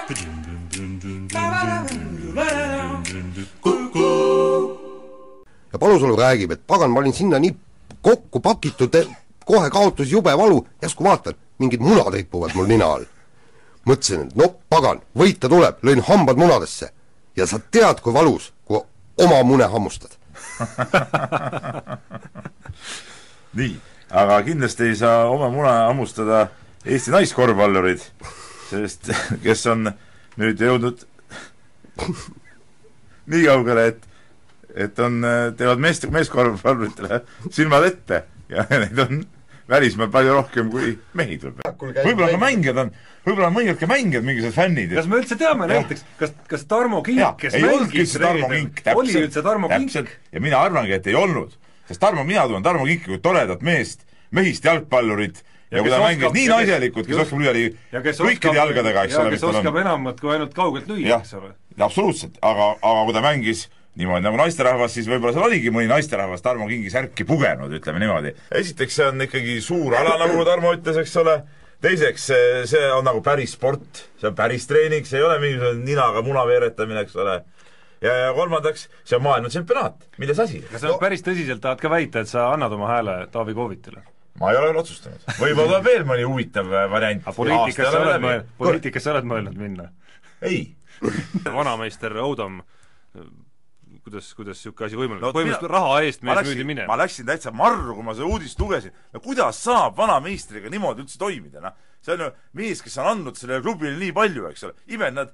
Ja Palusalu räägib, et pagan, ma olin sinna nii kokku pakitud, kohe kaotus jube valu, järsku vaatan, mingid munad ripuvad mul nina all. Mõtlesin, et no pagan, võita tuleb, lõin hambad munadesse. Ja sa tead, kui valus, kui oma mune hammustad. Nii, aga kindlasti ei saa oma mune hammustada Eesti naiskorvpallurid, sest kes on nüüd jõudnud nii kaugele, et teevad meeskorvpalluritele silmad ette ja neid on välismaal palju rohkem kui mehi tuleb. Võib-olla ka mängijad on, võib-olla on mõningad ka mängijad mingisugused fännid. Kas me üldse teame näiteks, kas Tarmo Kink, kes mängis oli üldse Tarmo Kink? Ja mina arvangi, et ei olnud, sest mina tulen Tarmo Kinki kui toredat mehist jalgpallurid ja kui ta mängis nii naiselikult, kes oskab lüüa kõikide jalgadega, eks ole, kes oskab enamat kui ainult kaugelt lüüa, eks ole. Absoluutselt, aga kui ta mängis niimoodi nagu naisterahvas, siis võib-olla seal oligi mõni naisterahvas Tarmo Kingi särki pugenud, ütleme niimoodi. Esiteks see on ikkagi suur ala, nagu Tarmo ütles, eks ole. Teiseks, see on nagu päris sport, see on päris treening, see ei ole mingisugune ninaga muna veeretamine, eks ole. Ja kolmandaks, see on maailma tsempionaat. Milles asi? Kas sa päris tõsiselt tahad ka väita, et sa annad oma hääle Taavi Koovitile? Ma ei ole veel otsustanud. Võib-olla veel mõni huvitav variant. Poliitikas sa oled mõelnud minna? Ei. Vanameister Oudam, kuidas siuke asi võimalik? Põhimõtteliselt raha eest mees müüdi minema. Ma läksin täitsa marru, kui ma seda uudist lugesin. No kuidas saab vanameistriga niimoodi üldse toimida? See on ju mees, kes on andnud sellele klubile nii palju, eks ole. Imed nad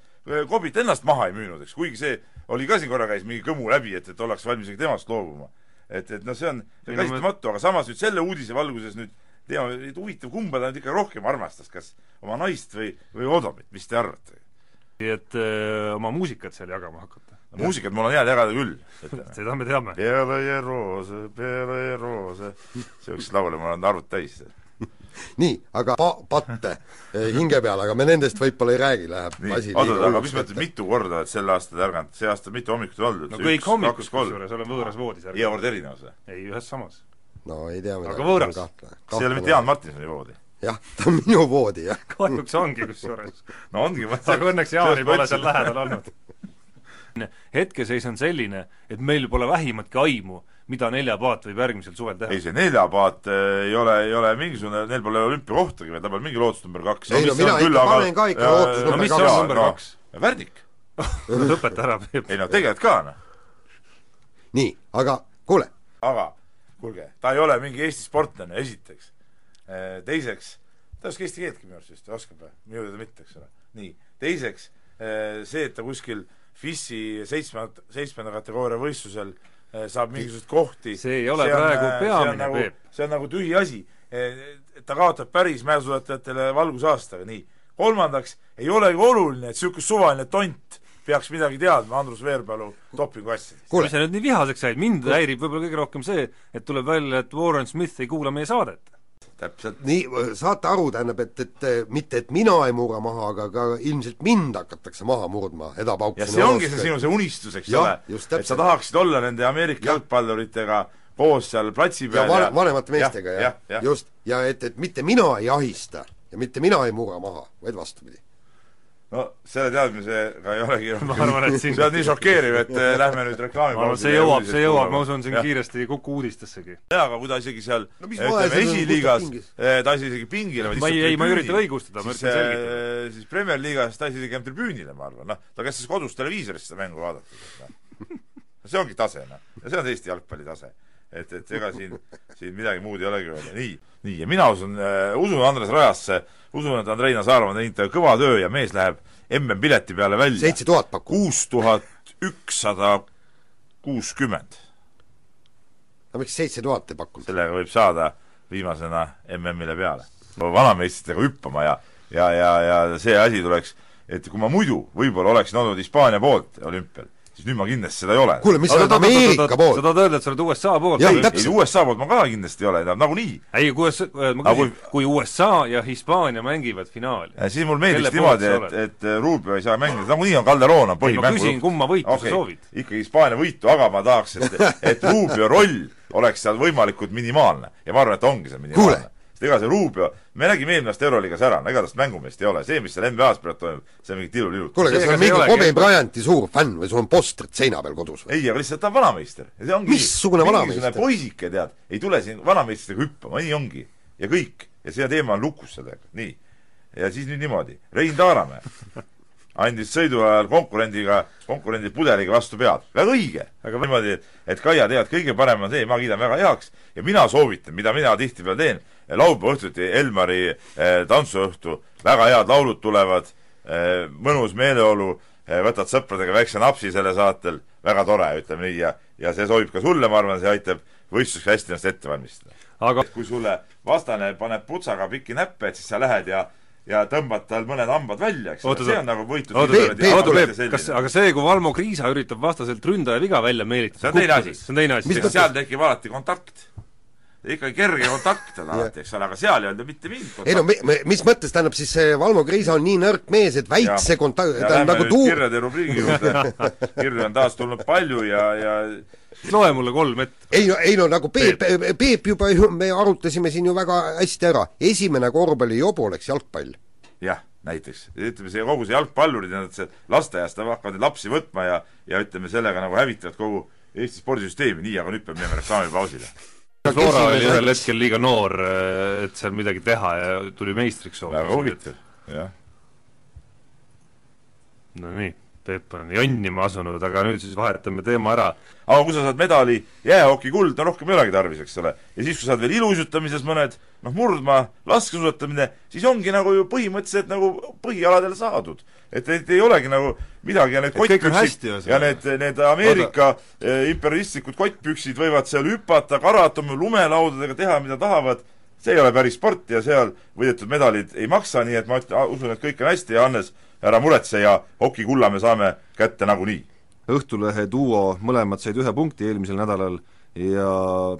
Kobit ennast maha ei müünud, eks. Kuigi see oli ka siin korra käis mingi kõmu läbi, et ollaks valmis temast loobuma. Et no see on käsitamatu, aga samas nüüd selle uudise valguses nüüd teame, et huvitav kumba ta nüüd ikka rohkem armastas, kas oma naist või Odomit, mis te arvate? Et oma muusikat seal jagama hakata. Muusikat mul on hea jagada küll. Seda me teame. Peale ja roose. See üks laule, mul on arvud täis. Nii, aga patte hinge peal, aga me nendest võib-olla ei räägi, läheb asi liiga. Aga mis mõtled mitu korda, et selle aasta tärganud, see aasta mitu hommikut olnud? No kõik hommikud, kusjuures, olen võõras voodis. Iga kord erinevus? Ei, ühes samas. No ei tea midagi. Aga võõras? See ei ole mitte Jaan Martinsoni voodi? Jah, ta on minu voodi, jah. Kahjuks ongi, kusjuures. No ongi. Aga õnneks Jaani pole seal lähedal olnud. Hetkeseis on selline, et meil pole vähimatki aimu, mida Neljapaat võib järgmisel suvel teha. Ei, see Neljapaat ei ole mingisugune, neil pole olümpiakohtagi, ta pole mingi lootus number 2. Ei, no mina ikka panen ka ikka lootus number 2. No mis on number 2? Värdik. Lõpeta ära, Peep. Ei, no tegelikult ka, Nii, aga kuule. Aga, kuulge, ta ei ole mingi Eesti sportlane, esiteks. Teiseks, ta oskab eesti keeltki minu arust, oskab või? Minu teda mitte, eks ole. Nii, teiseks, see, et ta kuskil FIS-i 7. kategooria võistlusel saab mingisugust kohti. See ei ole praegu peamine, Peep. See on nagu tühi asi. Ta kaotab päris mäesuusatajatele valgusaastaga, nii. Kolmandaks, ei olegi oluline, et siuke suvaline tont peaks midagi teadma Andrus Veerpalu dopingu asjadest. Kui sa nüüd nii vihaseks said, mind häirib võib-olla kõige rohkem see, et tuleb välja, et Warren Smith ei kuula meie saadet. Täpselt. Nii, saate aru, tähendab, et mitte, et mina ei murra maha, aga ka ilmselt mind hakatakse maha murdma ja see ongi see unistus, eks ole, et sa tahaksid olla nende Ameerika jalgpalluritega koos seal platsi peal ja vanemate meestega, just, ja et mitte mina ei ahista ja mitte mina ei murra maha, vaid vastupidi. No selle teadmisega ei olegi see on nii šokeeriv, et lähme nüüd reklaami see jõuab, ma usun siin kiiresti Kuku uudistessegi. Aga kui ta isegi seal esiliigas ta isegi pingile ma ei ürita õigustada, ma üritan selgitada. Siis Premier Liigas ta isegi tribüünile, ma arvan, ta käis siis kodus televiisorist seda mängu vaadata. See ongi tase, ja see on Eesti jalgpalli tase. Et ega siin midagi muud ei olegi öelda. Nii, ja mina usun Andres Rajasse, usun, et Andreina Saarma on teinud kõva töö ja mees läheb MM-pileti peale välja. 7000 pakku. 6160. No miks 7000 ei pakkunud? Sellega võib saada viimasena MM-ile peale. Vanameistritega hüppama ja see asi tuleks, et kui ma muidu võib-olla oleksin olnud Hispaania poolt olümpial, siis nüüd ma kindlasti seda ei ole. Kuule, mis sa oled Ameerika poolt? Sa tahad öelda, et sa oled USA poolt? Ei, USA poolt ma ka kindlasti ei ole, nagunii. Ei, kui USA ja Hispaania mängivad finaali. Siis mul meeldiks niimoodi, et Rubio ei saa mängida, nagunii on Calderón põhimängu. Ma küsin, kumma võitu sa soovid? Ikkagi Hispaania võitu, aga ma tahaks, et Rubio roll oleks seal võimalikult minimaalne. Ja ma arvan, et ongi seal minimaalne. ega see Rubio, me nägime eelmast Euroliigas ära, ega tast mängumeest ei ole, see, mis seal NBA-s praegu toimub, see on mingi tilulilut. kuule, kas sul on mingi Kobe Bryanti suur fänn või sul on postrid seina peal kodus või? ei, aga lihtsalt ta on vanameister. ja see ongi missugune vanameister? poisike, tead, ei tule siin vanameistritega hüppama, nii ongi. ja kõik. ja see teema on lukus sellega. nii. ja siis nüüd niimoodi. Rein Taaramäe andis sõidu ajal konkurendi pudeliga vastu pead. väga õige. aga niimoodi, et Kaia tead, kõige parem on see, ma kiidan väga heaks ja mina soovitan, mida mina tihtipeale teen, laupäeva õhtuti Elmari tantsuõhtu, väga head laulud tulevad, mõnus meeleolu, võtad sõpradega väikse napsi selle saatel, väga tore, ütleme nii, ja see sobib ka sulle, ma arvan, see aitab võistluseks hästi ennast ette valmistada. Aga kui sulle vastane paneb putsaga pikki näppe, et siis sa lähed ja tõmbad tal mõned hambad välja, eks see on nagu võitud. aga see, kui Valmo Kriisa üritab vastaselt ründaja viga välja meelitada, see on teine asi. seal tekib alati kontakt. ikkagi kerge kontakt on alati, eks ole, aga seal ei olnud mitte mingit kontakt. ei no, mis mõttes tähendab siis see Valmo Kriisa on nii nõrk mees, et väikse kontakt, ta on nagu kirjade rubriigi juurde. Kirju on taas tulnud palju ja loe mulle 3 ette. ei no nagu Peep juba me arutasime siin ju väga hästi ära. Esimene korvpallijobu oleks jalgpall. jah, näiteks. ütleme, see kogu see jalgpallurid, see lasteaiast hakkavad lapsi võtma ja ütleme, sellega nagu hävitavad kogu Eesti spordisüsteemi, nii, aga nüüd peab minema reklaamipausile. Flora oli ühel hetkel liiga noor, et seal midagi teha ja tuli meistriks soovida. väga huvitav, jah. No nii. Peep on jonnima asunud, aga nüüd siis vahetame teema ära. Aga kui sa saad medali jäähoki kuld, no rohkem ei olegi tarvis, eks ole. Ja siis, kui saad veel iluisutamises mõned, murdma, laskesuusatamine, siis ongi nagu ju põhimõtteliselt nagu põhialadel saadud. Et ei olegi nagu midagi ja need kottpüksid ja need Ameerika imperialistlikud kottpüksid võivad seal hüpata, karata, lumelaudadega teha, mida tahavad. See ei ole päris sport ja seal võidetud medalid ei maksa, nii et ma usun, et kõik on hästi ja Hannes, ära muretse ja hokikulla me saame kätte nagunii. Õhtulehe duo mõlemad said 1 punkti eelmisel nädalal ja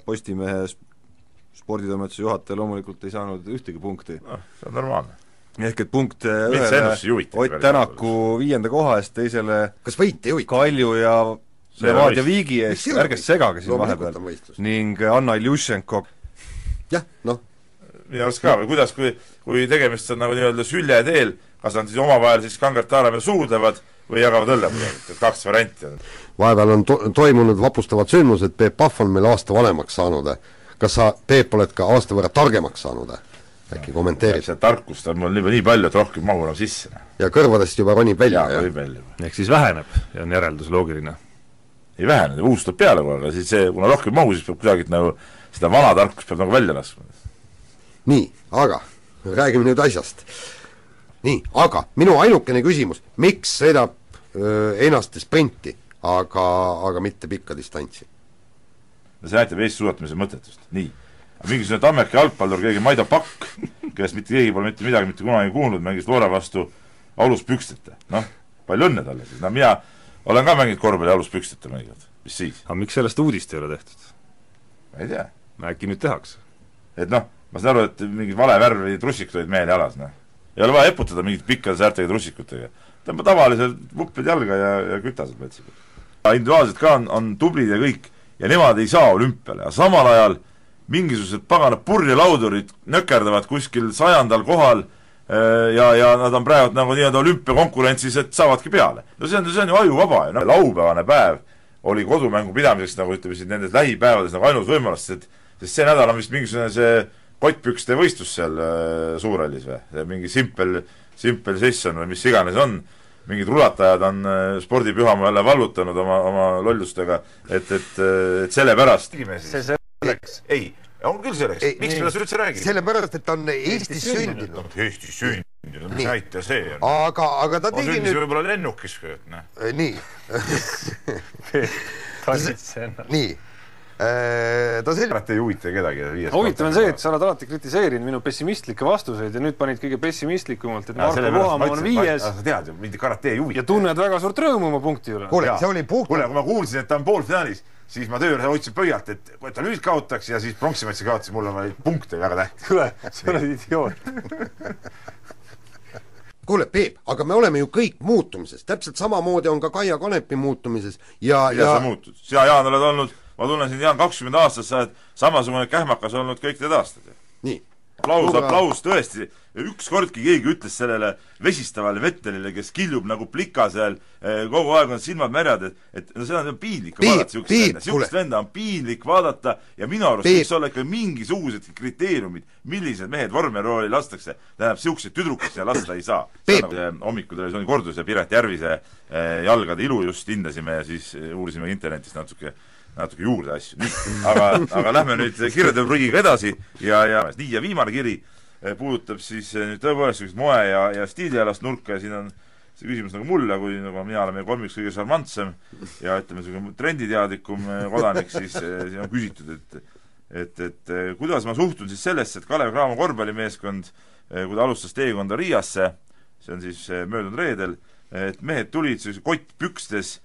Postimehe sporditoimetuse juhataja loomulikult ei saanud ühtegi punkti. See on normaalne. Ehk et punkt ühele Ott Tänaku 5. koha eest, teisele kas võite juhiti? Kalju ja Levadia Viigi eest, ärge segage siin vahepeal, ning Anna Iljušenko. jah, noh. Minu arust ka, või kuidas, kui tegemist on nagu nii-öelda sülje teel, kas on siis omavahel siis Kangert Taaramäe suudlevad või jagavad õllepudelt, et 2 varianti on. Vahepeal on toimunud vapustavad sündmused, Peep Pahv on meil aasta vanemaks saanud. Kas sa, Peep, oled ka aasta võrra targemaks saanud? Äkki kommenteerid? See tarkust on mul nii palju, et rohkem mahu enam sisse. Ja kõrvadest juba ronib välja. Ehk siis väheneb ja on järeldus loogiline. Ei vähene, uus tuleb peale kohe, aga siis see, kuna rohkem mahu, siis peab kuidagi nagu seda vana tarkust peab nagu välja laskma. Nii, aga räägime nüüd asjast. Nii, aga minu ainukene küsimus, miks sõidab Enaste sprinti, aga mitte pikka distantsi? See näitab Eesti suusatamise mõtetust. Nii. Mingisugune Tammeki jalgpallur, keegi Maido Pakk, kellest mitte keegi pole mitte midagi mitte kunagi kuulnud, mängis Loora vastu aluspüksteta. Noh, palju õnne talle siis. Mina olen ka mänginud korvpalli aluspüksteta mõnikord. Mis siis? Aga miks sellest uudist ei ole tehtud? Ma ei tea. Äkki nüüd tehakse. Et noh, ma saan aru, et mingid vale värvi trussikud olid mehel jalas, noh. Ei ole vaja eputada mingid pikkade säärtega trussikutega. Tõmba tavaliselt vupped jalga ja kütased mõtsikud. Individuaalselt ka on tublid ja kõik, ja nemad ei saa olümpiale. Ja samal ajal mingisugused pagana purjelaudurid nökerdavad kuskil 100. kohal ja nad on praegu nagu nii-öelda olümpiakonkurentsis, et saavadki peale. No see on ju ajuvaba. Ja laupäevane päev oli kodumängu pidamiseks, nagu ütleme siin nendes lähipäevades nagu ainus võimalus, sest see nädal on vist mingisugune see kottpükste võistlus seal Suurhallis või? Mingi simple session või mis iganes on. Mingid rulatajad on spordipühama jälle vallutanud oma lollustega, et selle pärast. See selleks. Ei, on küll selleks. Miks me üldse räägime? Sellepärast, et on Eestis sündinud. Eestis sündinud, mis näita see on. Aga ta tegi nüüd... võib-olla lennukis. Nii. Nii. Ta selline ei huvita kedagi. Huvitav on see, et sa oled alati kritiseerinud minu pessimistlikke vastuseid ja nüüd panid kõige pessimistlikumalt, et Marko Puhamaa on 5. Sa tead ju, mind karate ei huvita. Ja tunned väga suurt rõõmu oma punkti üle. Kuule, see oli puht. Kuule, kui ma kuulsin, et ta on poolfinaalis, siis ma töö hoidsin pöialt, et kui ta nüüd kaotaks ja siis pronksimatsi kaotas, mulle oli punkte väga tähtis. Kuule, see oli idioot. Kuule, Peep, aga me oleme ju kõik muutumises. Täpselt samamoodi on ka Kaia Kanepi muutumises. Ja sa muutud. Sina, Jaan, oled olnud, ma tunnen sind, Jaan, 20 aastat, sa oled samasugune kähmakas olnud kõik need aastad. Nii. aplaus tõesti. Ükskordki keegi ütles sellele vesistavale Vettelile, kes killub nagu plika seal, kogu aeg on silmad märjad, et no seda on piinlik vaadata, siukest venda on piinlik vaadata ja minu arust võiks olla ikka mingisugused kriteeriumid, millised mehed vormelirooli lastakse. Tähendab, siukseid tüdrukuid sinna lasta ei saa. Hommikul televisiooni kordus ja Piret Järvise jalgade ilu just hindasime ja siis uurisime internetist natuke juurde asju. Aga lähme nüüd kirjade prügiga edasi ja viimane kiri puudutab siis nüüd tõepoolest moe ja stiilialast nurka ja siin on see küsimus nagu mulle, kui nagu mina olen meie kolmiks kõige šarmantsem ja ütleme, trenditeadlikum kodanik, siis siin on küsitud, et kuidas ma suhtun siis sellesse, et Kalev Cramo korvpallimeeskond, kui ta alustas teekonda Riiasse, see on siis möödunud reedel, et mehed tulid siis kottpükstes,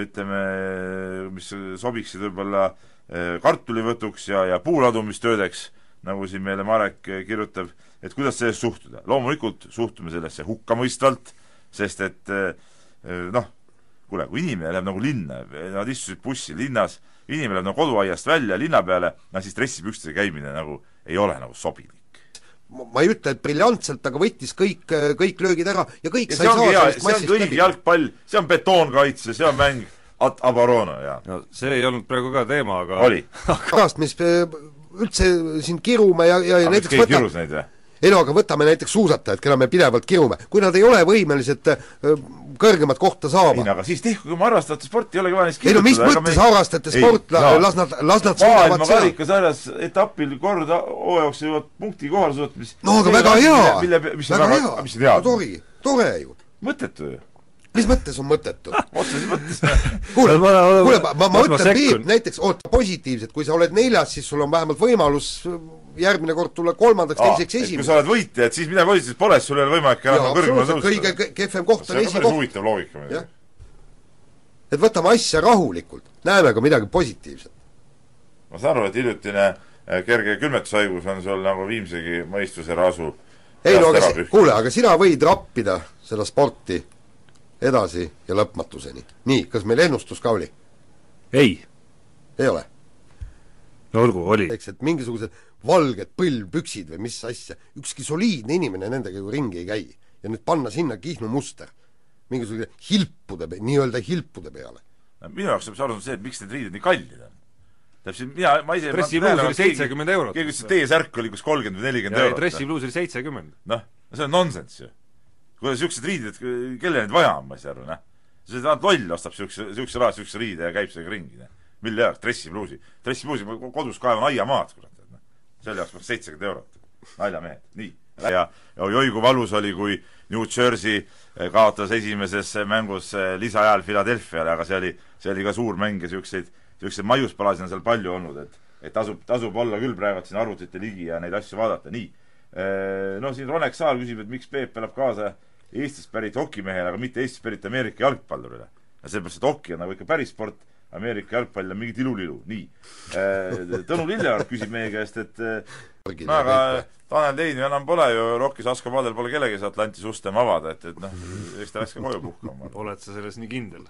ütleme, mis sobiksid võib-olla kartulivõtuks ja puuladumistöödeks, nagu siin meile Marek kirjutab, et kuidas sellest suhtuda. Loomulikult suhtume sellesse hukkamõistvalt, sest et kuule, kui inimene läheb nagu linna, nad istusid bussi linnas, inimene läheb nagu koduaiast välja linna peale, siis dressipükstega käimine nagu ei ole nagu sobilik. Ma ei ütle, et briljantselt, aga võttis kõik löögid ära ja kõik sai see on kõigi jalgpall, see on betoonkaitse, see on mäng Abarona, jaa. No see ei olnud praegu ka teema, aga oli. Pärast, mis üldse siin kirume ja näiteks aga võtame näiteks suusatajad, keda me pidevalt kirume. Kui nad ei ole võimelised kõrgemat kohta saama. Aga siis tehku, kui ma harrastajate sporti ei olegi vaja neist kirjutada. Ei no mis mõttes harrastajate sport, las nad maailma karikasarjas etapil kord hooajaks jõuavad punkti kohale suutat, no aga väga hea, mis on hea. Tore ju. Mõttetu ju. Mis mõttes on mõttetu? Otseses mõttes. Kuule, ma ütlen Piip, näiteks positiivselt, kui sa oled 4, siis sul on vähemalt võimalus järgmine kord tulla 3., 2., 1. Kui sa oled võitja, et siis midagi positiivselt pole, sul ei ole võimalik kõrgema tõusta. Kõige kehvem koht on esikoht. See on päris huvitav loogika. Et võtame asja rahulikult, näeme ka midagi positiivset. Ma saan aru, et hiljutine kerge külmetushaigus on sul nagu viimsegi mõistuse rasu. Ei no, kuule, aga sina võid rappida seda sporti edasi ja lõpmatuseni. Nii, kas meil ennustus ka oli? Ei ole? No olgu, oli. Et mingisugused valged põlvpüksid või mis asja. Ükski soliidne inimene nendega ju ringi ei käi. Ja nüüd panna sinna Kihnu muster. Mingisugune nii-öelda hilpude peale. Minu jaoks saab aru see, et miks need riided nii kallid on. Dressipluus oli 70 eurot. Keegi ütles, et teie särk oli kus 30 või 40 eurot. Dressipluus oli 70. Noh, see on nonsense ju. Kui siuksed riided, kelle need vaja on, ma ei saa aru, noh. See loll ostab siukse raha, siukse riide ja käib sellega ringi, noh. Mille jaoks? Dressipluusi. Dressipluusi kodus kaevan aiamaad, kurat. Selle jaoks 70 eurot. Naljamehed. Nii. Ja joigu valus oli, kui New Jersey kaotas esimeses mängus lisaajal Philadelphiale, aga see oli ka suur mäng ja siukseid maiuspalasid on seal palju olnud, et tasub olla küll praegu siin arvutite ligi ja neid asju vaadata. Nii. No siin Ronek Saar küsib, et miks Peep elab kaasa Eestist pärit hokimehele, aga mitte Eestist pärit Ameerika jalgpallurile. Ja sellepärast, et hoki on nagu ikka päris sport, Ameerika jalgpall on mingi tilulilu. Nii. Tõnu Lilleaar küsib meie käest, et aga Tanel Teini enam pole ju, Rokkis Askopadel pole kellegi see Atlantis ustem avada, et eks ta läks ka koju puhkama. Oled sa selles nii kindel?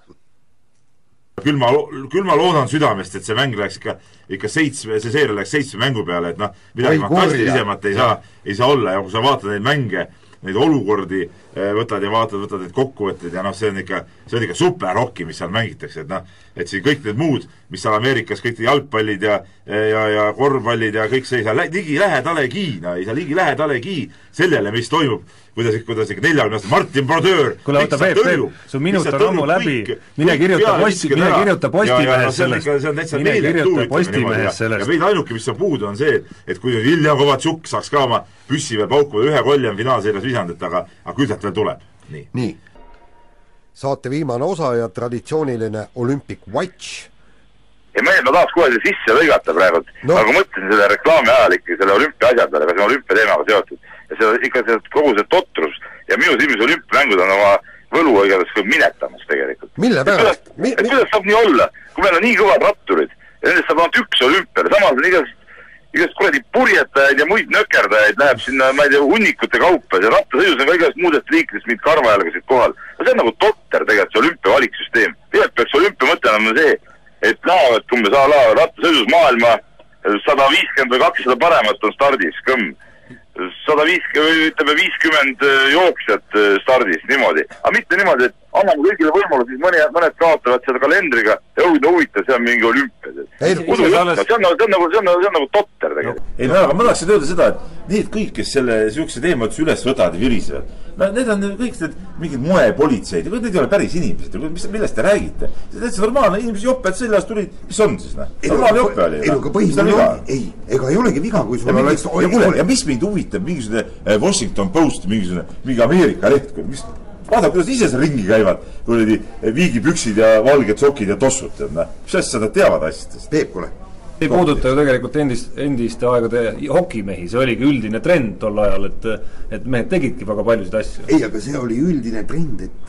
Küll ma loodan südamest, et see mäng läheks ikka 7, see seeria läheks 7 mängu peale, et midagi fantastilisemat ei saa olla ja kui sa vaatad neid mänge, neid olukordi võtad need kokkuvõtted ja see on ikka super hoki, mis seal mängitakse, et siin kõik need muud, mis seal Ameerikas, kõik need jalgpallid ja korvpallid ja kõik see ei saa ligi lähedalegi sellele, mis toimub, kuidas ikka 40 aastat Martin Brodeur. Kuule, oota, Peep, su minut on ammu läbi, mine kirjuta Postimehes sellest. Ja meil ainuke, mis on puudu, on see, et kui Ilja Kovatsuk saaks ka oma püssi veel paukuda ühe kolli on finaalseerias visandit, aga küll sealt veel tuleb. Nii. Saate viimane osa ja traditsiooniline Olympic Watch. Ja ma tahaks kohe see sisse lõigata praegu, aga mõtlesin selle reklaami ajal ikka selle olümpia asjad peale, ka see olümpia teemaga seotud. Ja see ikka kogu see totrus ja minu silmis olümpiamängud on oma võlu õigades minetamas tegelikult. Mille pärast? Kuidas saab nii olla, kui meil on nii kõvad ratturid ja nendest saab ainult üks olümpiale, samas on igast kuradi purjetajaid ja muid nökerdajaid läheb sinna, ma ei tea, hunnikute kaupa ja rattasõidus on ka igast muudest liikidest mind karvajalgasid kohal. Ja see on nagu totter tegelikult, see olümpia valiksüsteem. Tegelikult peaks olümpia mõte on see, et lähevad rattasõidus maailma 150 või 200 paremat on stardis, kõmm. 50 jooksjat stardis, niimoodi. Aga mitte niimoodi, et anname kõigile võimalus, siis mõned kaotavad seda kalendriga ja huvitav, see on mingi olümpias. See on nagu totter tegelikult. Ei, aga ma tahaksin öelda seda, et need kõik, kes selle siukse teemad üles võtavad ja virisevad, need on kõik need mingid moepolitseid, need ei ole päris inimesed, millest te räägite? See normaalne inimesi joped seljas tulid, mis on siis? Normaalne jope oli. Ega ei olegi viga, kui sul oleks... Ja mis mind huvitab mingisugune Washington Post, mingi Ameerika leht, vaata, kuidas ise seal ringi käivad, kui viigipüksid ja valged sokid ja tossud, mis asja nad teavad asjadest? Peep, kuule. Ei puuduta ju tegelikult endiste aegade hokimehi, see oligi üldine trend tol ajal, et mehed tegidki väga paljusid asju. Ei, aga see oli üldine trend, et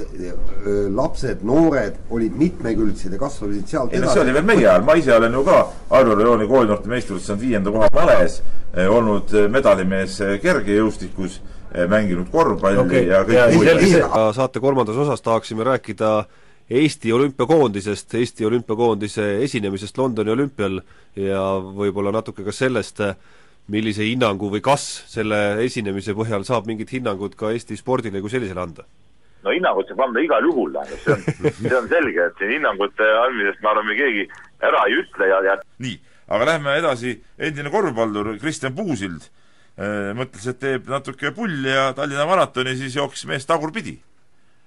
lapsed, noored olid mitmekülgsed ja kasvasid sealt edasi. See oli veel meie ajal, ma ise olen ju ka Arvo Reoni koolinoorte meistrivõistlustes on 5. koha males, olnud medalimees kergejõustikus, mänginud korvpalli ja kõik muid. Saate 3. osas tahaksime rääkida Eesti olümpiakoondisest, Eesti olümpiakoondise esinemisest Londoni olümpial ja võib-olla natuke ka sellest, millise hinnangu või kas selle esinemise põhjal saab mingit hinnangut ka Eesti spordile kui sellisele anda? No hinnangut saab anda igal juhul, see on selge, et siin hinnangute andmisest me arvame keegi ära ei ütle ja... Nii, aga lähme edasi, endine korvpallur Kristjan Puusild mõtles, et teeb natuke pulli ja Tallinna maratoni, siis jooksis mees tagurpidi.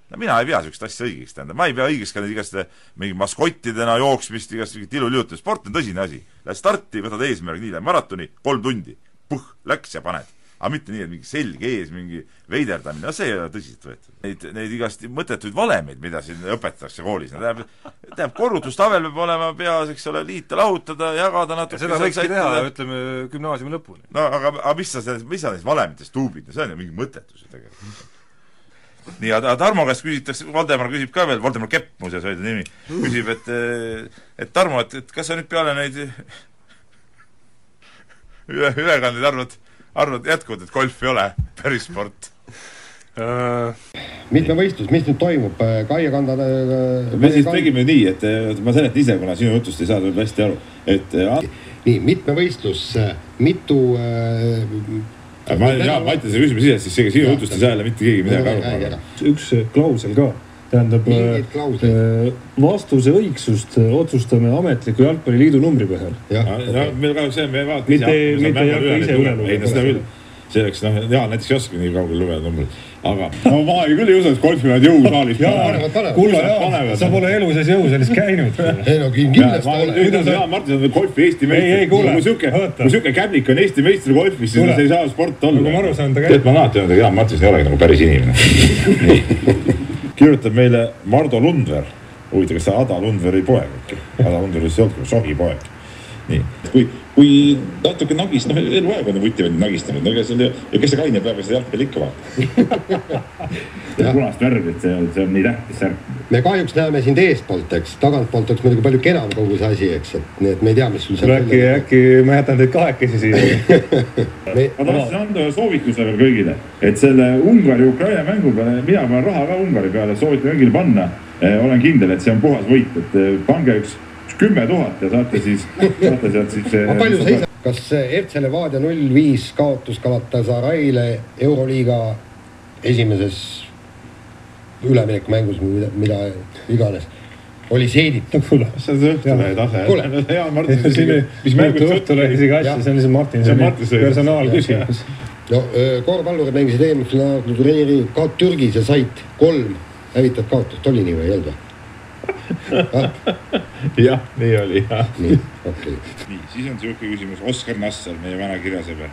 No mina ei pea sellist asja õigeks tähendab. Ma ei pea õigeks ka need igaste mingi maskottidena jooksmist, igast tiluliutud. Sport on tõsine asi. Lähed starti, võtad eesmärk, nii läheb maratoni, 3 tundi. Puh, läks ja paned. Aga mitte nii, et mingi selge ees, mingi veiderdamine. No see ei ole tõsiselt võetud. Neid igasti mõttetuid valemeid, mida siin õpetatakse koolis. Tähendab, korrutustavel peab olema peas, eks ole, liita, lahutada, jagada natuke. Seda võikski teha, ütleme, gümnaasiumi lõpuni. No, aga mis sa neist valemitest tuubid? See on ju mingi mõttetus tegelikult. Nii, aga Tarmo käest küsitakse, Valdemar küsib ka veel, Valdemar Kepp muuseas oli nimi, küsib, et Tarmo, et kas sa nüüd peale neid ülekandeid arvad jätkuvalt, et golf ei ole päris sport? Mitme võistlus, mis nüüd toimub? Kaia kandad... Me siis tegime nii, et ma seletan ise, kuna sinu jutust ei saa tulla hästi aru, et... Nii, mitme võistlus, mitu... Ma ütlen see küsimus ise, siis sinu jutust ei saa jälle mitte keegi midagi aru. Üks klausel ka, tähendab vastuse õigsust otsustame ametliku jalgpalliliidu numbri põhjal. Meil ka see, me vaatame ise üle. See oleks, näiteks ei oska nii kaugel lugeda numbrit. Aga ma ei küll ei usu, et golfivad jõusaalis kulla, sa pole elu sees jõusaalis käinud. Ei no kindlasti ole. Jaan Martin on golfi Eesti meistri. Kui siuke käblik on Eesti meistri golfis, siis see ei saa sport olla. Kui ma aru saan, ma alati öelnud, et Jaan Martin ei olegi nagu päris inimene. Kirjutab meile Mardo Lundver. Huvitav, kas see Ada Lundveri poeg. Ada Lundveri see olnud, Sohi poeg. Nii, kui natuke nagist, eluaeg on võtti veel nagistanud, ja kes see kaine peab, seda jalgpalli ikka vaata. Punast värv, et see on nii tähtis särk. Me kahjuks näeme sind eestpoolt, eks, tagantpoolt oleks muidugi palju kenam kogu see asi, eks, et nii, et me ei tea, mis sul seal... Äkki ma jätan teid kahekesi siia. Ma tahtsin anda soovituse veel kõigile, et selle Ungari-Ukraina mängu peale, mina panen raha ka Ungari peale, soovitan kõigile panna, olen kindel, et see on puhas võit, et pange üks 10 000 ja saate sealt siis... Palju sa ise? Kas FC Levadia 0-5 kaotus Galatasarayle Euroliiga esimeses üleminekmängus, mida iganes, oli seeditud? See on see õhtulehe tase. Jaan Martin, mis mängus õhtulehe isegi asja, see on lihtsalt Martin, see personaalküsimus. No, korvpallurid mängisid eelmisel turniiri ka Türgis ja said 3 hävitat kaotust, oli nii või ei olnud? Jah, nii oli, jah. Nii, okei. Nii, siis on siuke küsimus, Oskar Nassar, meie vana kirjasõber.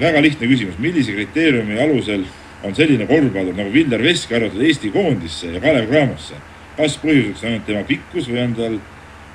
Väga lihtne küsimus, millise kriteeriumi alusel on selline korvpallur nagu Viljar Veski arvatud Eesti koondisse ja Kalev Cramosse? Kas põhjuseks on tema pikkus või on tal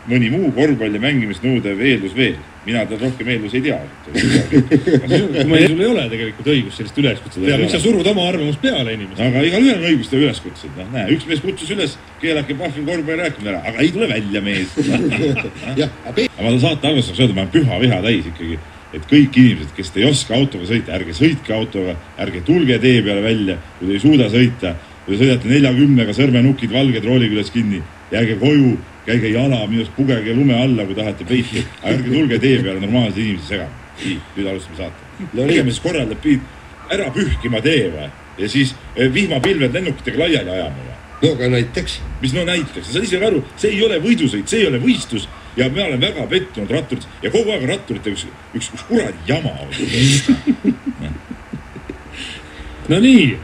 mõni muu korvpalli mängimist nõudev eeldus veel? Mina tal rohkem eeldus ei tea. Sul ei ole tegelikult õigust sellist üleskutsuda. Ja miks sa surud oma arvamus peale inimest? Aga igal ühel on õigust teha üleskutsuda. Näe, üks mees kutsus üles, keelake Pahvil korvpalli rääkimine ära, aga ei tule välja mees. Aga ma saate alguseks öelda, ma olen püha viha täis ikkagi, et kõik inimesed, kes te ei oska autoga sõita, ärge sõitke autoga, ärge tulge tee peale välja, kui te ei suuda sõita, kui te sõidate 40-ga sõrmenukid valged rooli küljes kinni, jääge koju, käige jala, minust pugege lume alla, kui tahate peiti, aga ärge tulge tee peale normaalse inimese segama. nüüd alustame saate. Tegeme siis korraldab Piit ära pühkima tee või? Ja siis vihmapilved lennukitega laiali ajama või? No aga näiteks. Mis no näiteks? Sa ise aru, see ei ole võidusõit, see ei ole võistlus ja me oleme väga pettunud ratturid ja kogu aeg ratturite üks kuradi jama. No nii.